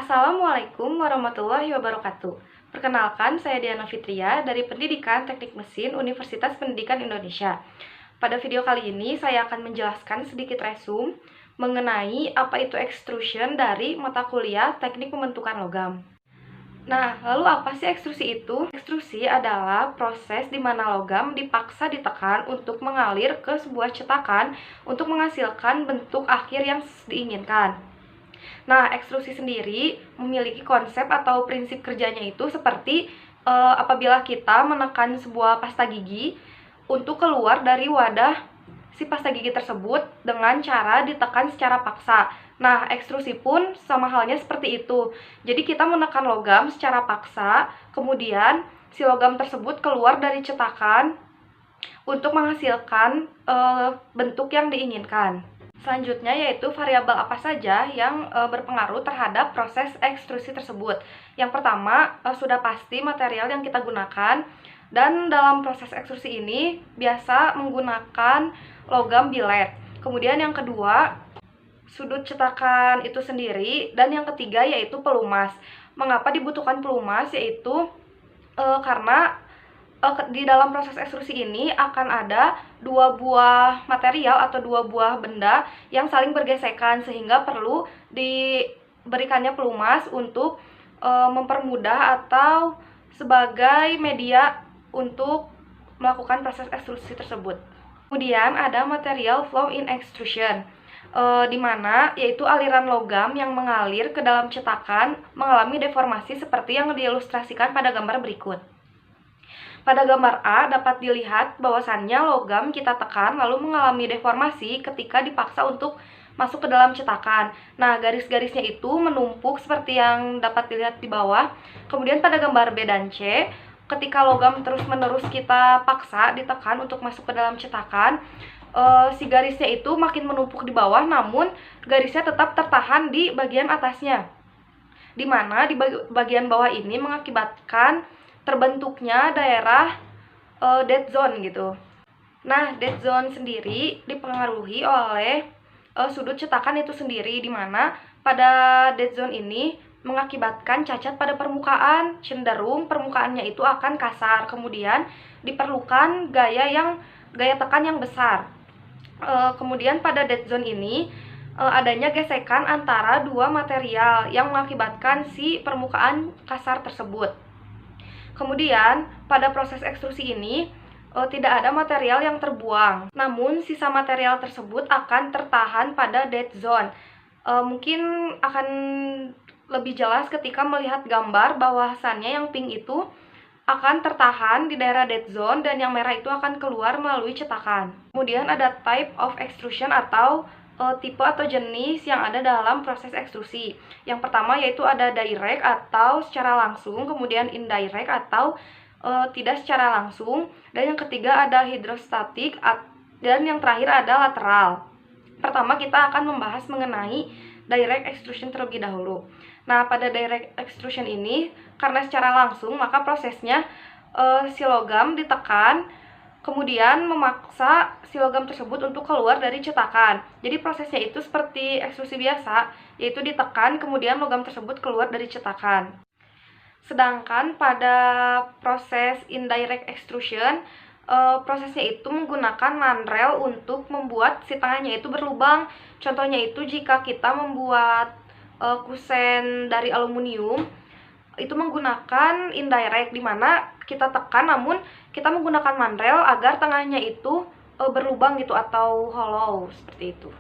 Assalamualaikum warahmatullahi wabarakatuh. Perkenalkan, saya Diana Fitria dari Pendidikan Teknik Mesin Universitas Pendidikan Indonesia. Pada video kali ini, saya akan menjelaskan sedikit resum mengenai apa itu extrusion dari mata kuliah Teknik Pembentukan Logam. Nah, lalu apa sih ekstrusi itu? Ekstrusi adalah proses di mana logam dipaksa ditekan untuk mengalir ke sebuah cetakan untuk menghasilkan bentuk akhir yang diinginkan. Nah, ekstrusi sendiri memiliki konsep atau prinsip kerjanya itu seperti apabila kita menekan sebuah pasta gigi untuk keluar dari wadah si pasta gigi tersebut dengan cara ditekan secara paksa. Nah, ekstrusi pun sama halnya seperti itu. Jadi kita menekan logam secara paksa, kemudian si logam tersebut keluar dari cetakan untuk menghasilkan bentuk yang diinginkan. Selanjutnya yaitu variabel apa saja yang berpengaruh terhadap proses ekstrusi tersebut. Yang pertama, sudah pasti material yang kita gunakan, dan dalam proses ekstrusi ini biasa menggunakan logam billet. Kemudian yang kedua, sudut cetakan itu sendiri, dan yang ketiga yaitu pelumas. Mengapa dibutuhkan pelumas? Yaitu karena di dalam proses ekstrusi ini akan ada dua buah material atau dua buah benda yang saling bergesekan, sehingga perlu diberikannya pelumas untuk mempermudah atau sebagai media untuk melakukan proses ekstrusi tersebut. Kemudian ada material flow in extrusion, di mana yaitu aliran logam yang mengalir ke dalam cetakan mengalami deformasi seperti yang diilustrasikan pada gambar berikut. Pada gambar A dapat dilihat bahwasannya logam kita tekan lalu mengalami deformasi ketika dipaksa untuk masuk ke dalam cetakan. Nah, garis-garisnya itu menumpuk seperti yang dapat dilihat di bawah. Kemudian pada gambar B dan C, ketika logam terus-menerus kita paksa ditekan untuk masuk ke dalam cetakan, si garisnya itu makin menumpuk di bawah, namun garisnya tetap tertahan di bagian atasnya, di mana di bagian bawah ini mengakibatkan terbentuknya daerah dead zone gitu. Nah, dead zone sendiri dipengaruhi oleh sudut cetakan itu sendiri, di mana pada dead zone ini mengakibatkan cacat pada permukaan, cenderung permukaannya itu akan kasar. Kemudian diperlukan gaya tekan yang besar. Kemudian pada dead zone ini adanya gesekan antara dua material yang mengakibatkan si permukaan kasar tersebut. Kemudian, pada proses ekstrusi ini tidak ada material yang terbuang, namun sisa material tersebut akan tertahan pada dead zone. Mungkin akan lebih jelas ketika melihat gambar bahwasannya yang pink itu akan tertahan di daerah dead zone dan yang merah itu akan keluar melalui cetakan. Kemudian ada type of extrusion atau tipe atau jenis yang ada dalam proses ekstrusi. Yang pertama yaitu ada direct atau secara langsung, kemudian indirect atau tidak secara langsung, dan yang ketiga ada hidrostatik, dan yang terakhir ada lateral. Pertama kita akan membahas mengenai direct extrusion terlebih dahulu. Nah, pada direct extrusion ini karena secara langsung maka prosesnya si logam ditekan, kemudian memaksa si logam tersebut untuk keluar dari cetakan. Jadi prosesnya itu seperti ekstrusi biasa, yaitu ditekan kemudian logam tersebut keluar dari cetakan. Sedangkan pada proses indirect extrusion, prosesnya itu menggunakan nanrel untuk membuat si tengahnya itu berlubang. Contohnya itu jika kita membuat kusen dari aluminium, itu menggunakan indirect, di mana kita tekan namun kita menggunakan mandrel agar tengahnya itu berlubang gitu atau hollow seperti itu.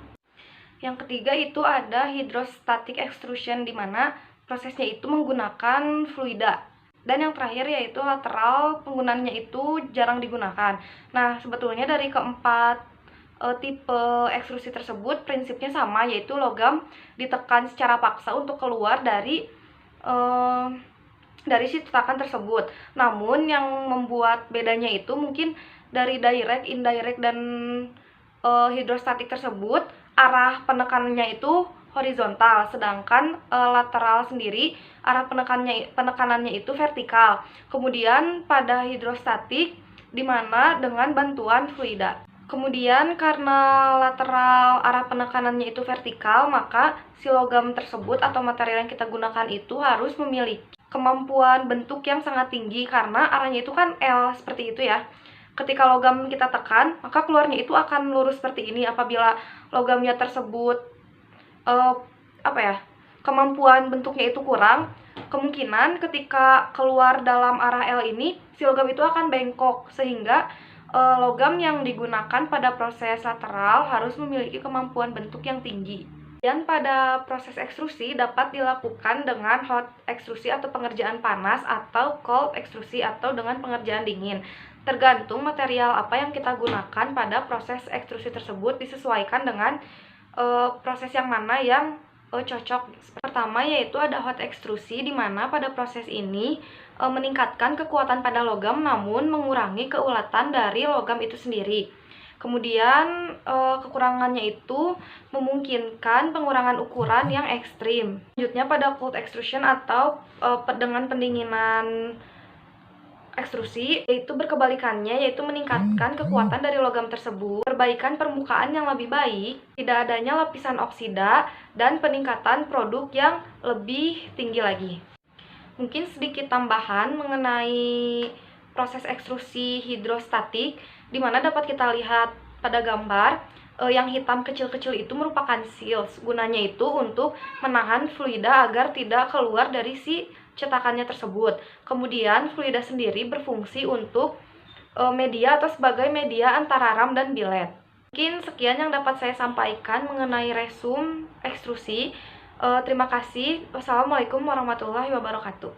Yang ketiga itu ada hydrostatic extrusion, di mana prosesnya itu menggunakan fluida. Dan yang terakhir yaitu lateral, penggunaannya itu jarang digunakan. Nah, sebetulnya dari keempat tipe ekstrusi tersebut prinsipnya sama, yaitu logam ditekan secara paksa untuk keluar dari si cetakan tersebut. Namun yang membuat bedanya itu mungkin dari direct, indirect, dan hidrostatik tersebut arah penekanannya itu horizontal, sedangkan lateral sendiri arah penekanannya itu vertikal. Kemudian pada hidrostatik di mana dengan bantuan fluida. Kemudian karena lateral arah penekanannya itu vertikal, maka si logam tersebut atau material yang kita gunakan itu harus memiliki kemampuan bentuk yang sangat tinggi karena arahnya itu kan L seperti itu ya. Ketika logam kita tekan, maka keluarnya itu akan lurus seperti ini. Apabila logamnya tersebut kemampuan bentuknya itu kurang, kemungkinan ketika keluar dalam arah L ini si logam itu akan bengkok, sehingga logam yang digunakan pada proses lateral harus memiliki kemampuan bentuk yang tinggi. Dan pada proses ekstrusi dapat dilakukan dengan hot ekstrusi atau pengerjaan panas, atau cold ekstrusi atau dengan pengerjaan dingin. Tergantung material apa yang kita gunakan pada proses ekstrusi tersebut, disesuaikan dengan proses yang mana yang cocok. Pertama yaitu ada hot ekstrusi, di mana pada proses ini meningkatkan kekuatan pada logam namun mengurangi keulatan dari logam itu sendiri. Kemudian kekurangannya itu memungkinkan pengurangan ukuran yang ekstrim. Selanjutnya pada cold extrusion atau dengan pendinginan ekstrusi, yaitu berkebalikannya, yaitu meningkatkan kekuatan dari logam tersebut, perbaikan permukaan yang lebih baik, tidak adanya lapisan oksida, dan peningkatan produk yang lebih tinggi lagi. Mungkin sedikit tambahan mengenai proses ekstrusi hidrostatik, di mana dapat kita lihat pada gambar yang hitam kecil-kecil itu merupakan seals. Gunanya itu untuk menahan fluida agar tidak keluar dari si cetakannya tersebut. Kemudian fluida sendiri berfungsi untuk media atau sebagai media antara ram dan bilet. Mungkin sekian yang dapat saya sampaikan mengenai resum ekstrusi. Terima kasih. Wassalamualaikum warahmatullahi wabarakatuh.